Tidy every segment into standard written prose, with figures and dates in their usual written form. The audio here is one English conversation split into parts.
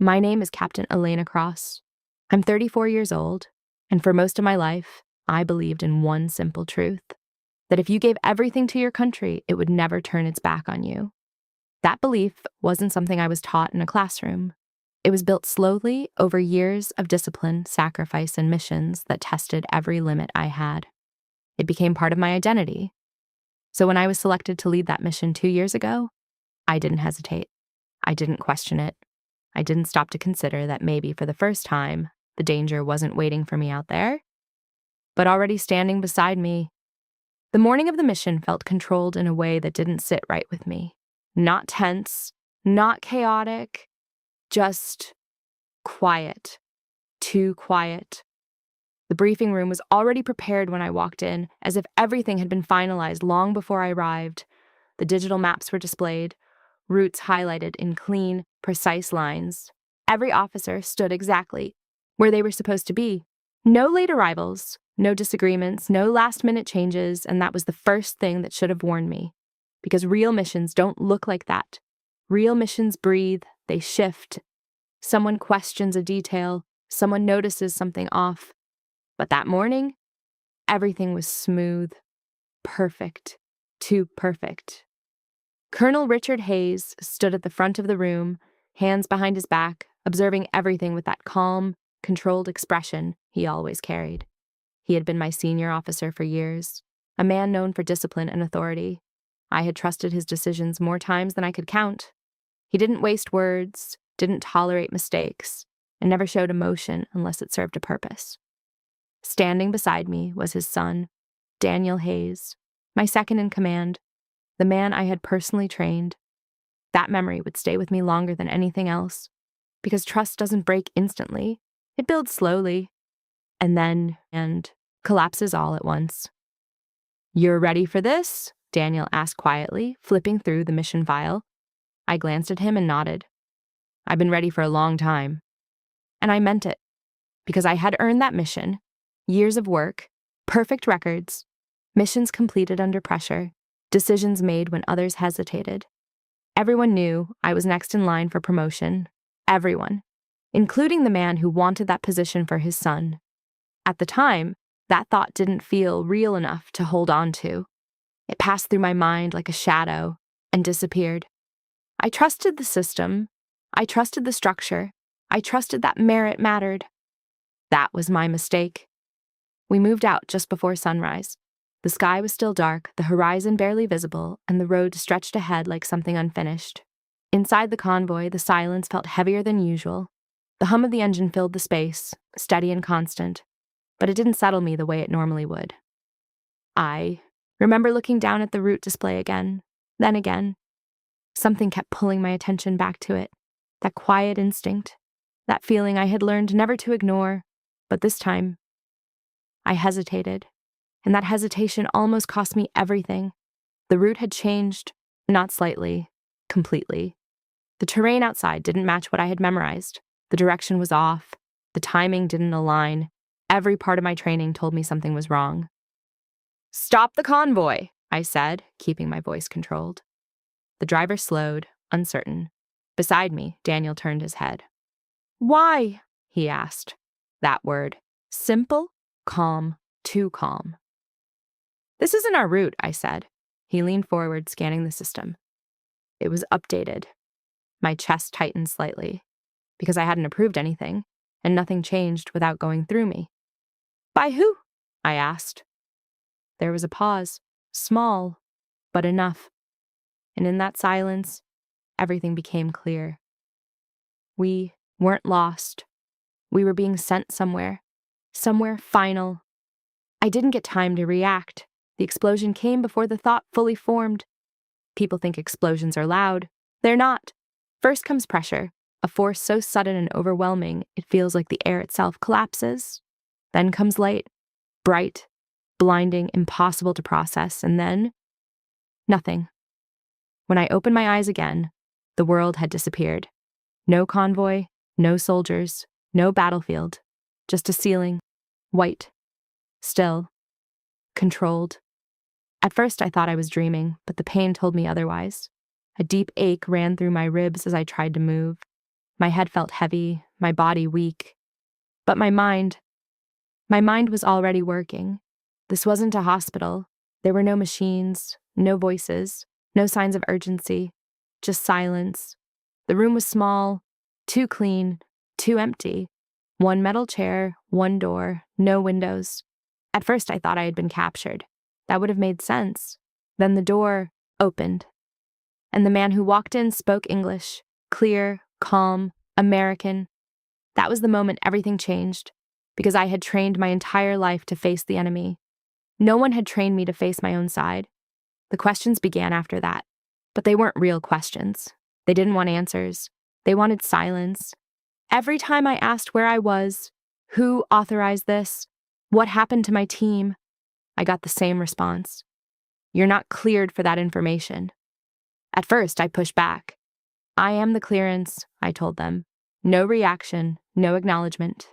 My name is Captain Elena Cross. I'm 34 years old, and for most of my life, I believed in one simple truth: that if you gave everything to your country, it would never turn its back on you. That belief wasn't something I was taught in a classroom. It was built slowly over years of discipline, sacrifice, and missions that tested every limit I had. It became part of my identity. So when I was selected to lead that mission 2 years ago, I didn't hesitate. I didn't question it. I didn't stop to consider that maybe for the first time, the danger wasn't waiting for me out there, but already standing beside me. The morning of the mission felt controlled in a way that didn't sit right with me. Not tense, not chaotic, just quiet. Too quiet. The briefing room was already prepared when I walked in, as if everything had been finalized long before I arrived. The digital maps were displayed, routes highlighted in clean, precise lines. Every officer stood exactly where they were supposed to be. No late arrivals, no disagreements, no last-minute changes, and that was the first thing that should have warned me. Because real missions don't look like that. Real missions breathe, they shift. Someone questions a detail, someone notices something off. But that morning, everything was smooth, perfect, too perfect. Colonel Richard Hayes stood at the front of the room, hands behind his back, observing everything with that calm, controlled expression he always carried. He had been my senior officer for years, a man known for discipline and authority. I had trusted his decisions more times than I could count. He didn't waste words, didn't tolerate mistakes, and never showed emotion unless it served a purpose. Standing beside me was his son, Daniel Hayes, my second in command, the man I had personally trained. That memory would stay with me longer than anything else, because trust doesn't break instantly. It builds slowly, and collapses all at once. "You're ready for this?" Daniel asked quietly, flipping through the mission file. I glanced at him and nodded. "I've been ready for a long time." And I meant it, because I had earned that mission. Years of work, perfect records, missions completed under pressure, decisions made when others hesitated. Everyone knew I was next in line for promotion. Everyone, including the man who wanted that position for his son. At the time, that thought didn't feel real enough to hold on to. It passed through my mind like a shadow and disappeared. I trusted the system. I trusted the structure. I trusted that merit mattered. That was my mistake. We moved out just before sunrise. The sky was still dark, the horizon barely visible, and the road stretched ahead like something unfinished. Inside the convoy, the silence felt heavier than usual. The hum of the engine filled the space, steady and constant, but it didn't settle me the way it normally would. I remember looking down at the route display again, then again. Something kept pulling my attention back to it, that quiet instinct, that feeling I had learned never to ignore, but this time, I hesitated, and that hesitation almost cost me everything. The route had changed, not slightly, completely. The terrain outside didn't match what I had memorized. The direction was off. The timing didn't align. Every part of my training told me something was wrong. "Stop the convoy," I said, keeping my voice controlled. The driver slowed, uncertain. Beside me, Daniel turned his head. "Why?" he asked. That word. Simple, calm, too calm. "This isn't our route," I said. He leaned forward, scanning the system. It was updated. My chest tightened slightly, because I hadn't approved anything, and nothing changed without going through me. "By who?" I asked. There was a pause, small, but enough. And in that silence, everything became clear. We weren't lost. We were being sent somewhere final. I didn't get time to react. The explosion came before the thought fully formed. People think explosions are loud. They're not. First comes pressure, a force so sudden and overwhelming it feels like the air itself collapses. Then comes light, bright, blinding, impossible to process, and then nothing. When I opened my eyes again, the world had disappeared. No convoy, no soldiers, no battlefield, just a ceiling, white, still, controlled. At first I thought I was dreaming, but the pain told me otherwise. A deep ache ran through my ribs as I tried to move. My head felt heavy, my body weak. But my mind was already working. This wasn't a hospital. There were no machines, no voices, no signs of urgency, just silence. The room was small, too clean, too empty. One metal chair, one door, no windows. At first, I thought I had been captured. That would have made sense. Then the door opened, and the man who walked in spoke English, clear, calm, American. That was the moment everything changed, because I had trained my entire life to face the enemy. No one had trained me to face my own side. The questions began after that, but they weren't real questions. They didn't want answers. They wanted silence. Every time I asked where I was, who authorized this, what happened to my team, I got the same response. You're not cleared for that information. At first, I pushed back. I am the clearance, I told them. No reaction, no acknowledgement.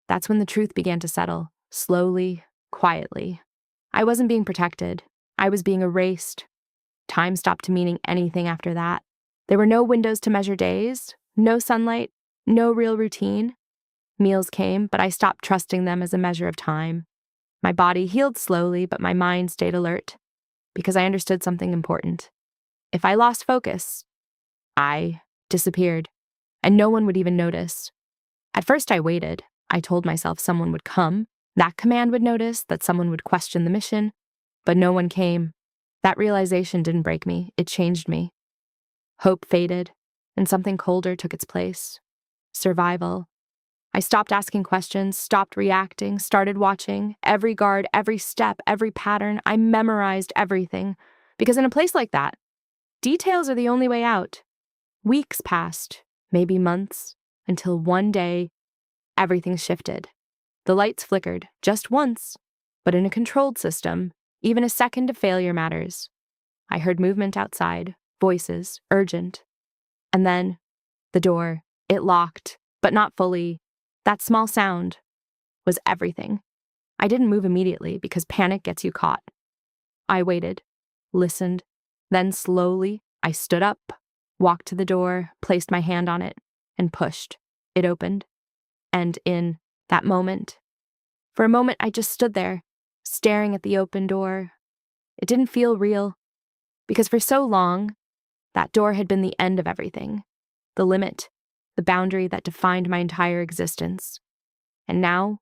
That's when the truth began to settle, slowly, quietly. I wasn't being protected. I was being erased. Time stopped meaning anything after that. There were no windows to measure days, no sunlight, no real routine. Meals came, but I stopped trusting them as a measure of time. My body healed slowly, but my mind stayed alert, because I understood something important. If I lost focus, I disappeared, and no one would even notice. At first, I waited. I told myself someone would come, that command would notice, that someone would question the mission, but no one came. That realization didn't break me, it changed me. Hope faded, and something colder took its place. Survival. I stopped asking questions, stopped reacting, started watching. Every guard, every step, every pattern. I memorized everything. Because in a place like that, details are the only way out. Weeks passed, maybe months, until one day, everything shifted. The lights flickered, just once, but in a controlled system, even a second of failure matters. I heard movement outside, voices, urgent. And then, the door, it locked, but not fully. That small sound was everything. I didn't move immediately because panic gets you caught. I waited, listened, then slowly I stood up, walked to the door, placed my hand on it, and pushed. It opened. And in that moment, for a moment I just stood there, staring at the open door. It didn't feel real, because for so long, that door had been the end of everything, the limit, the boundary that defined my entire existence. And now,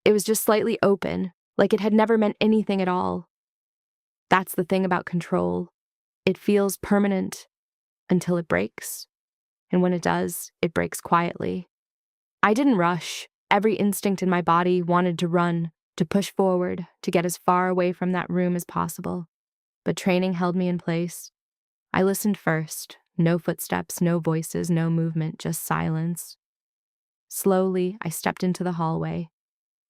it was just slightly open, like it had never meant anything at all. That's the thing about control. It feels permanent until it breaks. And when it does, it breaks quietly. I didn't rush. Every instinct in my body wanted to run, to push forward, to get as far away from that room as possible. But training held me in place. I listened first. No footsteps, no voices, no movement, just silence. Slowly, I stepped into the hallway.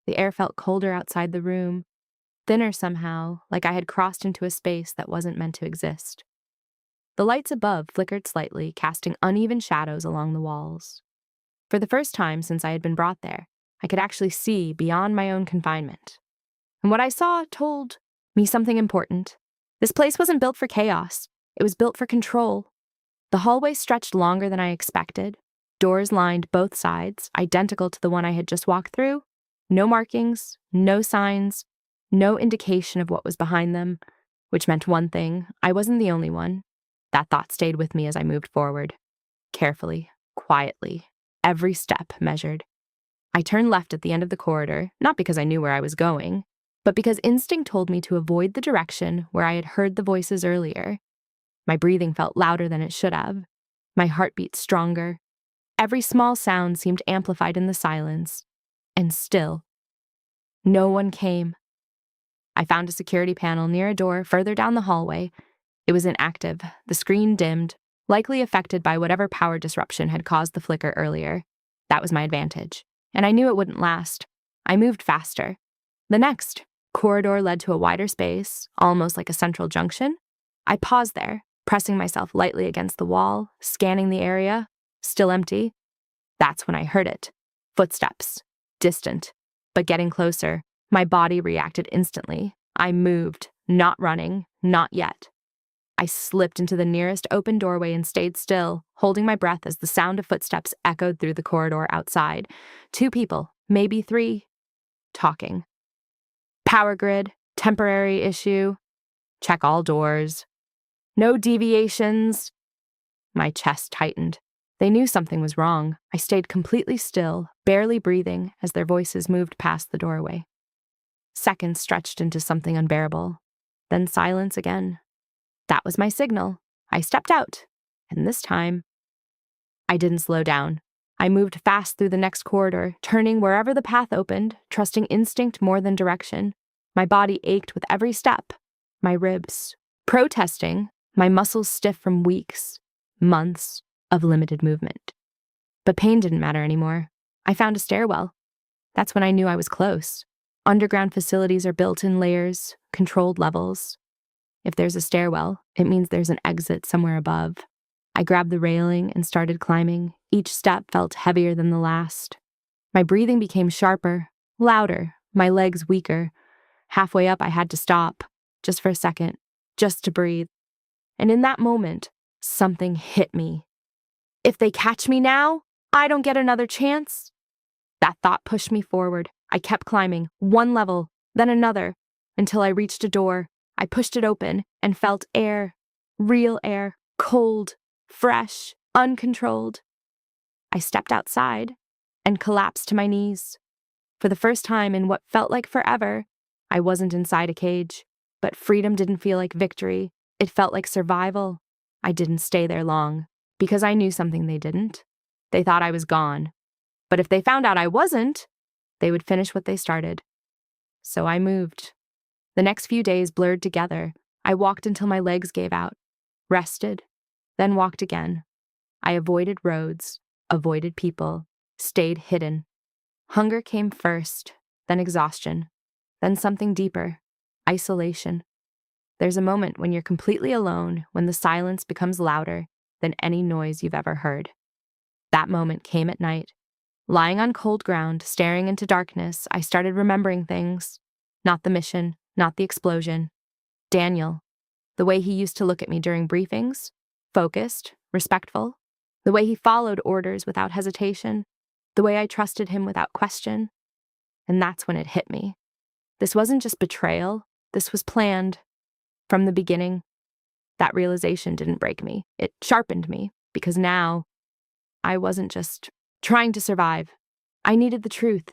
The air felt colder outside the room, thinner somehow, like I had crossed into a space that wasn't meant to exist. The lights above flickered slightly, casting uneven shadows along the walls. For the first time since I had been brought there, I could actually see beyond my own confinement. And what I saw told me something important. This place wasn't built for chaos. It was built for control. The hallway stretched longer than I expected. Doors lined both sides, identical to the one I had just walked through. No markings, no signs, no indication of what was behind them, which meant one thing: I wasn't the only one. That thought stayed with me as I moved forward. Carefully, quietly, every step measured. I turned left at the end of the corridor, not because I knew where I was going, but because instinct told me to avoid the direction where I had heard the voices earlier. My breathing felt louder than it should have. My heartbeat stronger. Every small sound seemed amplified in the silence. And still, no one came. I found a security panel near a door further down the hallway. It was inactive, the screen dimmed, likely affected by whatever power disruption had caused the flicker earlier. That was my advantage, and I knew it wouldn't last. I moved faster. The next corridor led to a wider space, almost like a central junction. I paused there, pressing myself lightly against the wall, scanning the area, still empty. That's when I heard it. Footsteps, distant, but getting closer. My body reacted instantly. I moved, not running, not yet. I slipped into the nearest open doorway and stayed still, holding my breath as the sound of footsteps echoed through the corridor outside. 2 people, maybe 3, talking. Power grid, temporary issue, check all doors. No deviations. My chest tightened. They knew something was wrong. I stayed completely still, barely breathing, as their voices moved past the doorway. Seconds stretched into something unbearable. Then silence again. That was my signal. I stepped out, and this time, I didn't slow down. I moved fast through the next corridor, turning wherever the path opened, trusting instinct more than direction. My body ached with every step, my ribs protesting, my muscles stiff from weeks, months of limited movement. But pain didn't matter anymore. I found a stairwell. That's when I knew I was close. Underground facilities are built in layers, controlled levels. If there's a stairwell, it means there's an exit somewhere above. I grabbed the railing and started climbing. Each step felt heavier than the last. My breathing became sharper, louder, my legs weaker. Halfway up, I had to stop, just for a second, just to breathe. And in that moment, something hit me. If they catch me now, I don't get another chance. That thought pushed me forward. I kept climbing, one level, then another, until I reached a door. I pushed it open and felt air, real air, cold, fresh, uncontrolled. I stepped outside and collapsed to my knees. For the first time in what felt like forever, I wasn't inside a cage, but freedom didn't feel like victory. It felt like survival. I didn't stay there long, because I knew something they didn't. They thought I was gone. But if they found out I wasn't, they would finish what they started. So I moved. The next few days blurred together. I walked until my legs gave out, rested, then walked again. I avoided roads, avoided people, stayed hidden. Hunger came first, then exhaustion, then something deeper, isolation. There's a moment when you're completely alone, when the silence becomes louder than any noise you've ever heard. That moment came at night. Lying on cold ground, staring into darkness, I started remembering things. Not the mission, not the explosion. Daniel. The way he used to look at me during briefings. Focused, respectful. The way he followed orders without hesitation. The way I trusted him without question. And that's when it hit me. This wasn't just betrayal. This was planned. From the beginning, that realization didn't break me. It sharpened me, because now I wasn't just trying to survive. I needed the truth.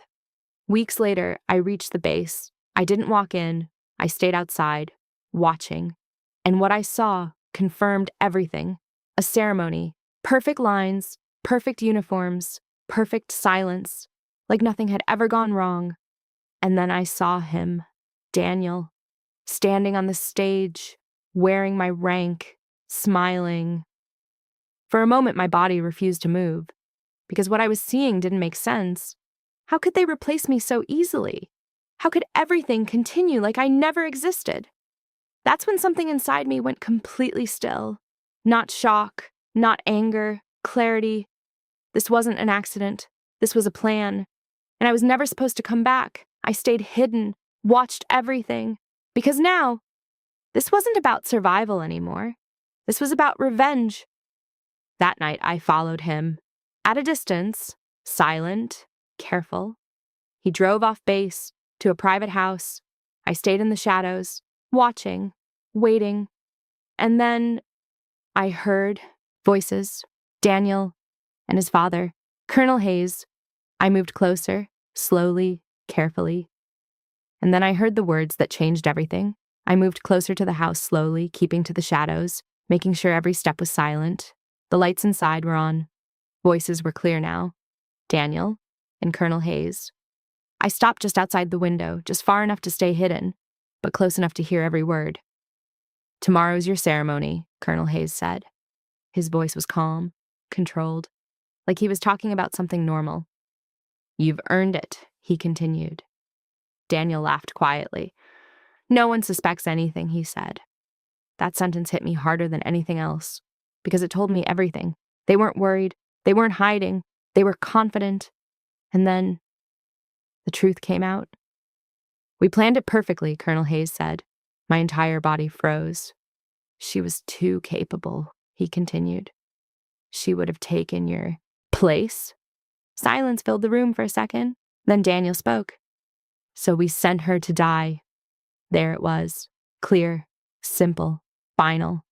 Weeks later, I reached the base. I didn't walk in. I stayed outside, watching. And what I saw confirmed everything. A ceremony, perfect lines, perfect uniforms, perfect silence, like nothing had ever gone wrong. And then I saw him, Daniel, standing on the stage, wearing my rank, smiling. For a moment, my body refused to move, because what I was seeing didn't make sense. How could they replace me so easily? How could everything continue like I never existed? That's when something inside me went completely still. Not shock, not anger, clarity. This wasn't an accident. This was a plan. And I was never supposed to come back. I stayed hidden, watched everything. Because now, this wasn't about survival anymore. This was about revenge. That night, I followed him. At a distance, silent, careful. He drove off base to a private house. I stayed in the shadows, watching, waiting. And then I heard voices, Daniel and his father, Colonel Hayes. I moved closer, slowly, carefully. And then I heard the words that changed everything. I moved closer to the house slowly, keeping to the shadows, making sure every step was silent. The lights inside were on. Voices were clear now. Daniel and Colonel Hayes. I stopped just outside the window, just far enough to stay hidden, but close enough to hear every word. "Tomorrow's your ceremony," Colonel Hayes said. His voice was calm, controlled, like he was talking about something normal. "You've earned it," he continued. Daniel laughed quietly. "No one suspects anything," he said. That sentence hit me harder than anything else, because it told me everything. They weren't worried. They weren't hiding. They were confident. And then the truth came out. "We planned it perfectly," Colonel Hayes said. My entire body froze. She was too capable, he continued. She would have taken your place. Silence filled the room for a second. Then Daniel spoke. So we sent her to die. There it was. Clear, simple, final.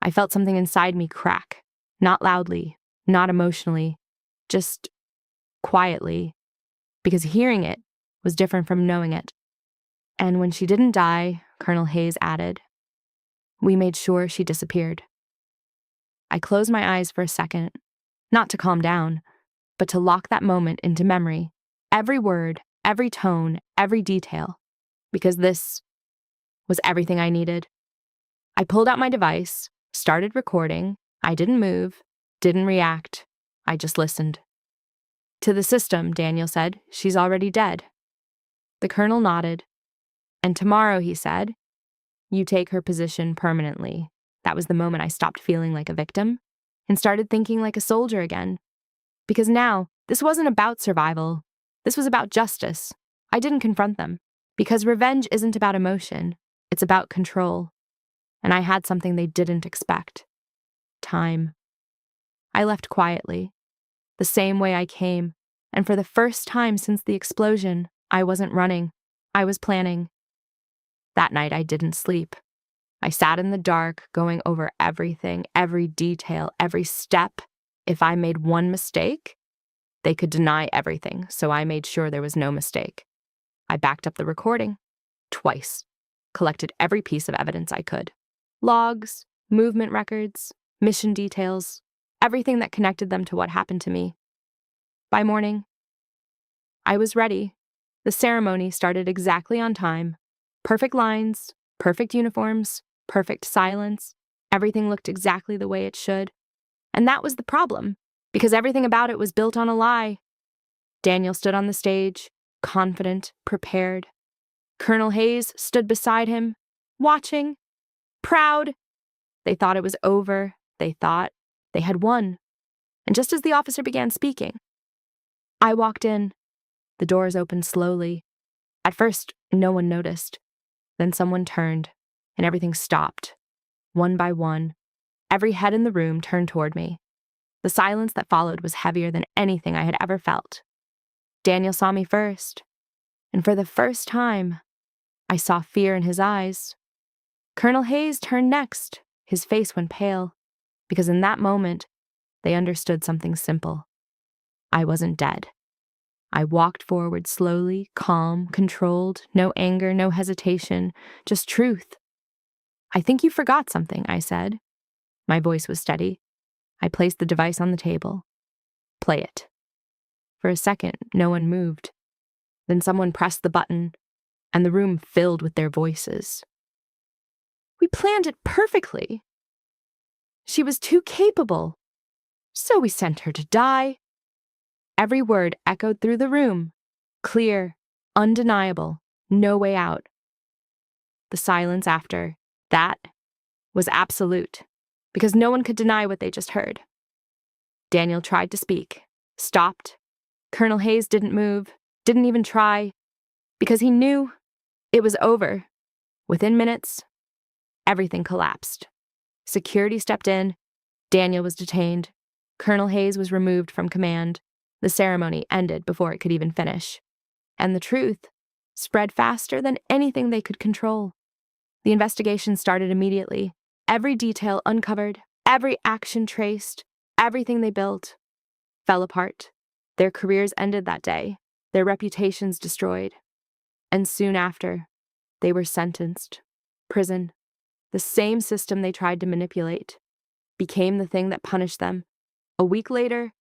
I felt something inside me crack. Not loudly, not emotionally, just quietly. Because hearing it was different from knowing it. And when she didn't die, Colonel Hayes added, we made sure she disappeared. I closed my eyes for a second, not to calm down, but to lock that moment into memory. Every word, every tone, every detail. Because this was everything I needed. I pulled out my device, started recording. I didn't move, didn't react. I just listened. To the system, Daniel said, she's already dead. The colonel nodded. And tomorrow, he said, you take her position permanently. That was the moment I stopped feeling like a victim and started thinking like a soldier again. Because now, this wasn't about survival. This was about justice. I didn't confront them. Because revenge isn't about emotion. It's about control. And I had something they didn't expect. Time. I left quietly, the same way I came. And for the first time since the explosion, I wasn't running. I was planning. That night, I didn't sleep. I sat in the dark, going over everything, every detail, every step. If I made one mistake, they could deny everything, so I made sure there was no mistake. I backed up the recording, twice, collected every piece of evidence I could. Logs, movement records, mission details, everything that connected them to what happened to me. By morning, I was ready. The ceremony started exactly on time. Perfect lines, perfect uniforms, perfect silence. Everything looked exactly the way it should. And that was the problem, because everything about it was built on a lie. Daniel stood on the stage, confident, prepared. Colonel Hayes stood beside him, watching, proud. They thought it was over. They thought they had won. And just as the officer began speaking, I walked in. The doors opened slowly. At first, no one noticed. Then someone turned, and everything stopped. One by one, every head in the room turned toward me. The silence that followed was heavier than anything I had ever felt. Daniel saw me first, and for the first time, I saw fear in his eyes. Colonel Hayes turned next. His face went pale, because in that moment, they understood something simple. I wasn't dead. I walked forward slowly, calm, controlled, no anger, no hesitation, just truth. I think you forgot something, I said. My voice was steady. I placed the device on the table. Play it. For a second, no one moved. Then someone pressed the button, and the room filled with their voices. We planned it perfectly. She was too capable. So we sent her to die. Every word echoed through the room, clear, undeniable, no way out. The silence after that was absolute, because no one could deny what they just heard. Daniel tried to speak, stopped. Colonel Hayes didn't move, didn't even try, because he knew it was over. Within minutes, everything collapsed. Security stepped in. Daniel was detained. Colonel Hayes was removed from command. The ceremony ended before it could even finish. And the truth spread faster than anything they could control. The investigation started immediately. Every detail uncovered, every action traced, everything they built fell apart. Their careers ended that day, their reputations destroyed. And soon after, they were sentenced. Prison, the same system they tried to manipulate, became the thing that punished them. A week later,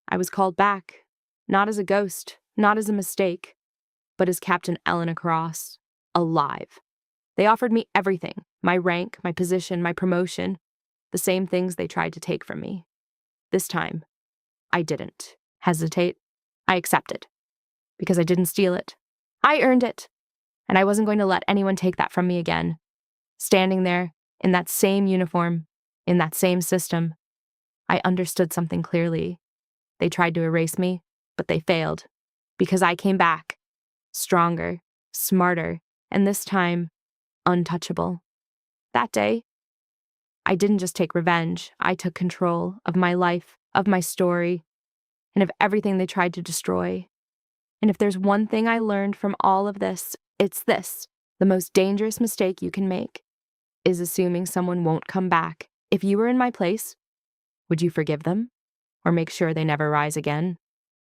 I was called back, not as a ghost, not as a mistake, but as Captain Elena Cross, alive. They offered me everything, my rank, my position, my promotion, the same things they tried to take from me. This time, I didn't hesitate. I accepted, because I didn't steal it. I earned it, and I wasn't going to let anyone take that from me again. Standing there, in that same uniform, in that same system, I understood something clearly. They tried to erase me, but they failed, because I came back, stronger, smarter, and this time, untouchable. That day, I didn't just take revenge, I took control of my life, of my story, and of everything they tried to destroy. And if there's one thing I learned from all of this, it's this: the most dangerous mistake you can make is assuming someone won't come back. If you were in my place, would you forgive them or make sure they never rise again?